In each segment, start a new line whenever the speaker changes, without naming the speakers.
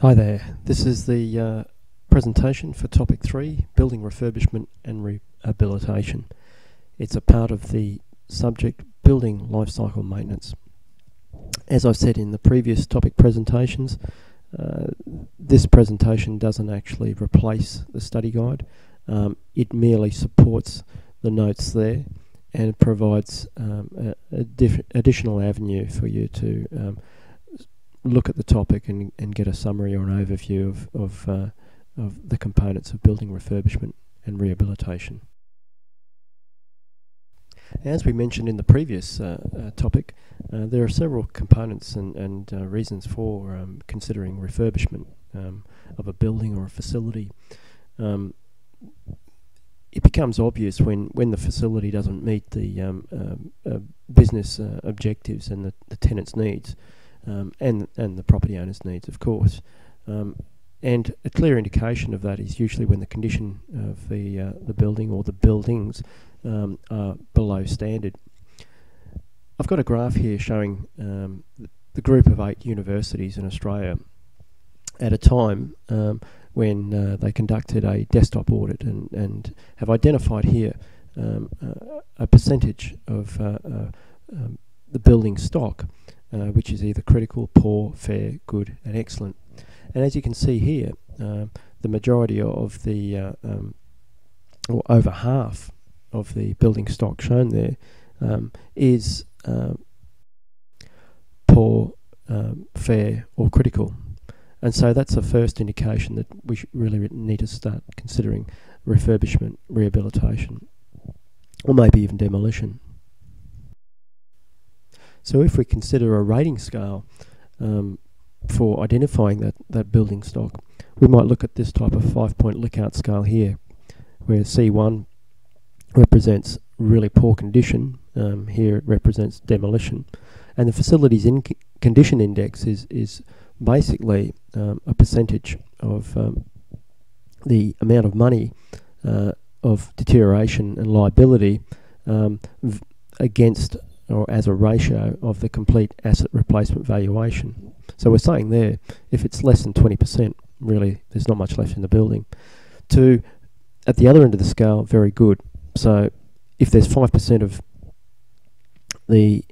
Hi there, this is the presentation for topic 3, building refurbishment and rehabilitation. It's a part of the subject building lifecycle maintenance. As I've said in the previous topic presentations, this presentation doesn't actually replace the study guide. It merely supports the notes there and provides an additional avenue for you to look at the topic and get a summary or an overview of the components of building refurbishment and rehabilitation. As we mentioned in the previous topic, there are several components and reasons for considering refurbishment of a building or a facility. It becomes obvious when the facility doesn't meet the business objectives and the tenant's needs. And the property owner's needs, of course. And a clear indication of that is usually when the condition of the building or the buildings are below standard. I've got a graph here showing the group of 8 universities in Australia at a time when they conducted a desktop audit and have identified here a percentage of the building stock, which is either critical, poor, fair, good and excellent. And as you can see here, the majority of the, or over half of the building stock shown there is poor, fair or critical. And so that's a first indication that we really need to start considering refurbishment, rehabilitation, or maybe even demolition. So if we consider a rating scale for identifying that building stock, we might look at this type of 5-point Likert scale here, where C1 represents really poor condition, here it represents demolition, and the facilities condition index is basically a percentage of the amount of money of deterioration and liability against or as a ratio of the complete asset replacement valuation. So we're saying there, if it's less than 20%, really there's not much left in the building. To, at the other end of the scale, very good. So if there's 5% of the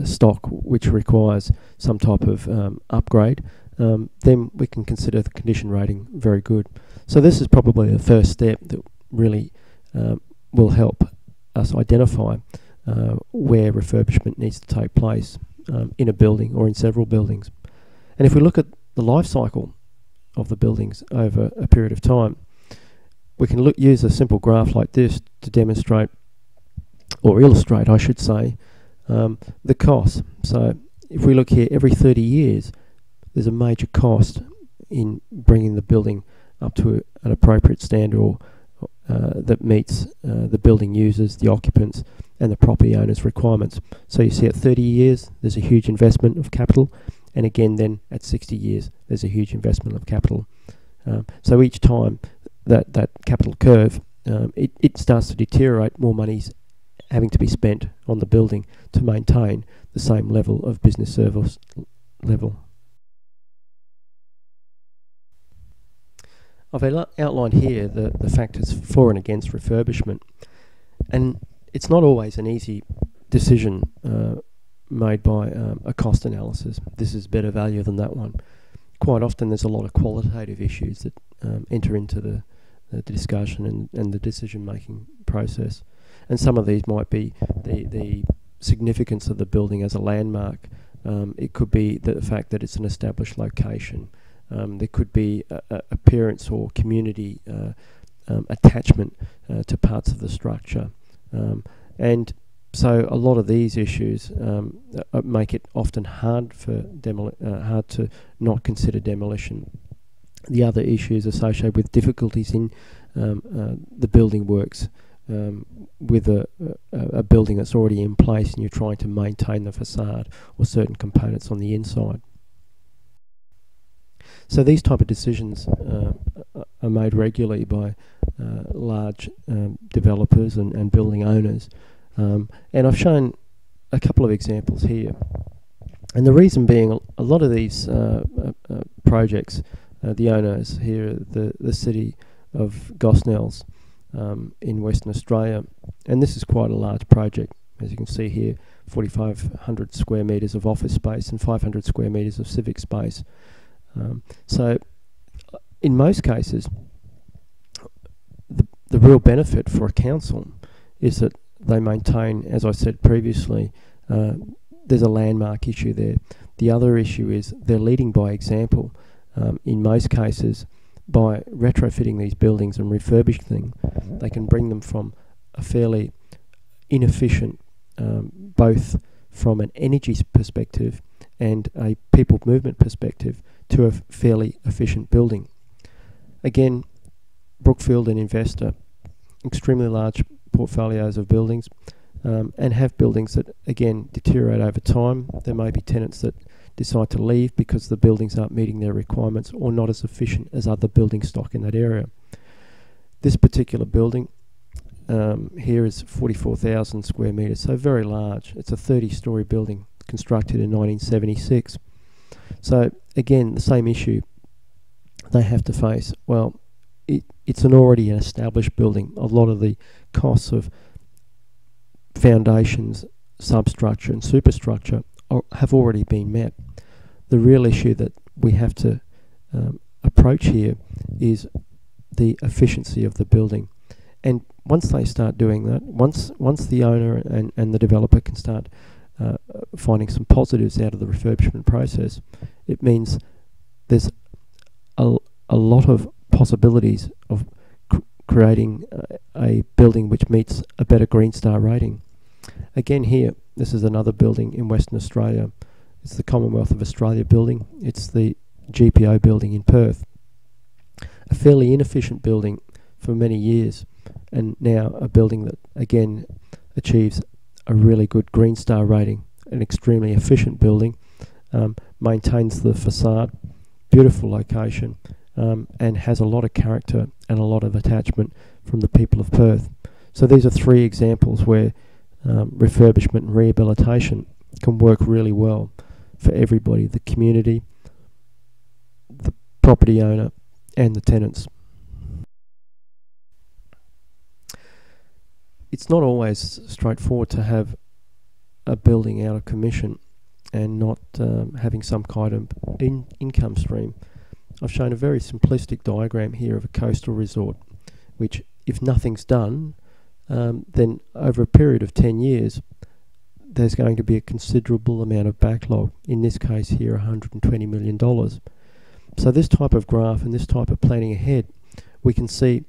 stock which requires some type of upgrade, then we can consider the condition rating very good. So this is probably the first step that really will help us identify where refurbishment needs to take place in a building or in several buildings. And if we look at the life cycle of the buildings over a period of time, we can use a simple graph like this to demonstrate, or illustrate I should say, the cost. So if we look here, every 30 years there's a major cost in bringing the building up to an appropriate standard or that meets the building users, the occupants and the property owner's requirements. So you see at 30 years there's a huge investment of capital, and again then at 60 years there's a huge investment of capital. So each time that capital curve, it starts to deteriorate, more money's having to be spent on the building to maintain the same level of business service level. I've outlined here the factors for and against refurbishment, and it's not always an easy decision made by a cost analysis. This is better value than that one. Quite often there's a lot of qualitative issues that enter into the discussion and the decision-making process. And some of these might be the significance of the building as a landmark. It could be the fact that it's an established location. There could be appearance or community attachment to parts of the structure. And so a lot of these issues make it often hard to not consider demolition. The other issues associated with difficulties in the building works, with a building that's already in place and you're trying to maintain the facade or certain components on the inside. So these type of decisions are made regularly by large developers and building owners. And I've shown a couple of examples here. And the reason being, a lot of these projects. The owners here, the city of Gosnells in Western Australia, and this is quite a large project. As you can see here, 4,500 square metres of office space and 500 square metres of civic space. So in most cases, the real benefit for a council is that they maintain, as I said previously, there's a landmark issue there. The other issue is they're leading by example. In most cases, by retrofitting these buildings and refurbishing them, they can bring them from a fairly inefficient, both from an energy perspective and a people movement perspective, to a fairly efficient building. Again, Brookfield, an investor, extremely large portfolios of buildings, and have buildings that, again, deteriorate over time. There may be tenants that decide to leave because the buildings aren't meeting their requirements or not as efficient as other building stock in that area. This particular building here is 44,000 square metres, so very large. It's a 30-storey building constructed in 1976. So again, the same issue they have to face. Well, it's already an established building. A lot of the costs of foundations, substructure and superstructure have already been met. The real issue that we have to approach here is the efficiency of the building. And once they start doing that, once the owner and the developer can start finding some positives out of the refurbishment process, it means there's a lot of possibilities of creating a building which meets a better Green Star rating. Again here, this is another building in Western Australia. It's the Commonwealth of Australia building. It's the GPO building in Perth. A fairly inefficient building for many years, and now a building that again achieves a really good Green Star rating. An extremely efficient building, maintains the facade, beautiful location, and has a lot of character and a lot of attachment from the people of Perth. So these are three examples where refurbishment and rehabilitation can work really well for everybody: the community, the property owner and the tenants. It's not always straightforward to have a building out of commission and not having some kind of income stream. I've shown a very simplistic diagram here of a coastal resort, which if nothing's done, then over a period of 10 years, there's going to be a considerable amount of backlog. In this case here, $120 million. So this type of graph and this type of planning ahead, we can see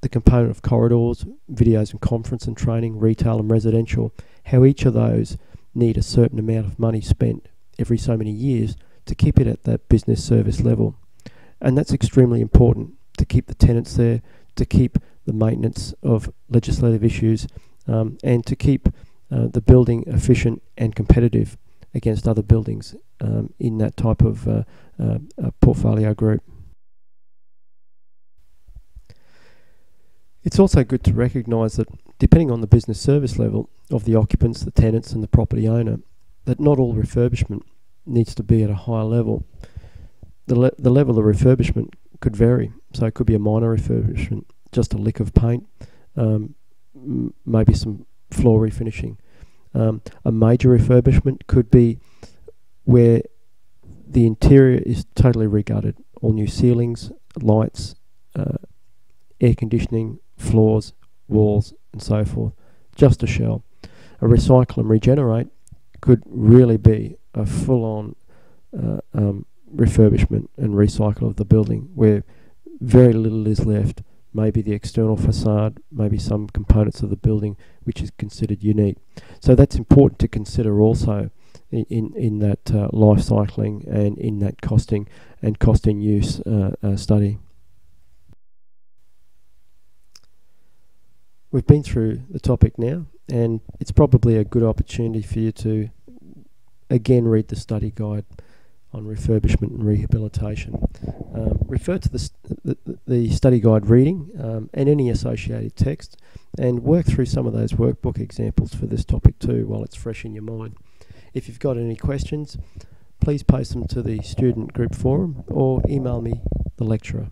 the component of corridors, videos and conference and training, retail and residential, how each of those need a certain amount of money spent every so many years to keep it at that business service level. And that's extremely important to keep the tenants there, to keep the maintenance of legislative issues, and to keep the building efficient and competitive against other buildings in that type of portfolio group. It's also good to recognise that depending on the business service level of the occupants, the tenants and the property owner, that not all refurbishment needs to be at a higher level. The level of refurbishment could vary. So it could be a minor refurbishment, just a lick of paint, maybe some floor refinishing. A major refurbishment could be where the interior is totally regutted, all new ceilings, lights, air conditioning, floors, walls and so forth, just a shell. A recycle and regenerate could really be a full-on refurbishment and recycle of the building where very little is left, maybe the external facade, maybe some components of the building which is considered unique. So that's important to consider also in that life cycling and in that costing and cost in use study. We've been through the topic now, and it's probably a good opportunity for you to again read the study guide on refurbishment and rehabilitation. Refer to the study guide reading and any associated text, and work through some of those workbook examples for this topic too while it's fresh in your mind. If you've got any questions, please post them to the student group forum or email me, the lecturer.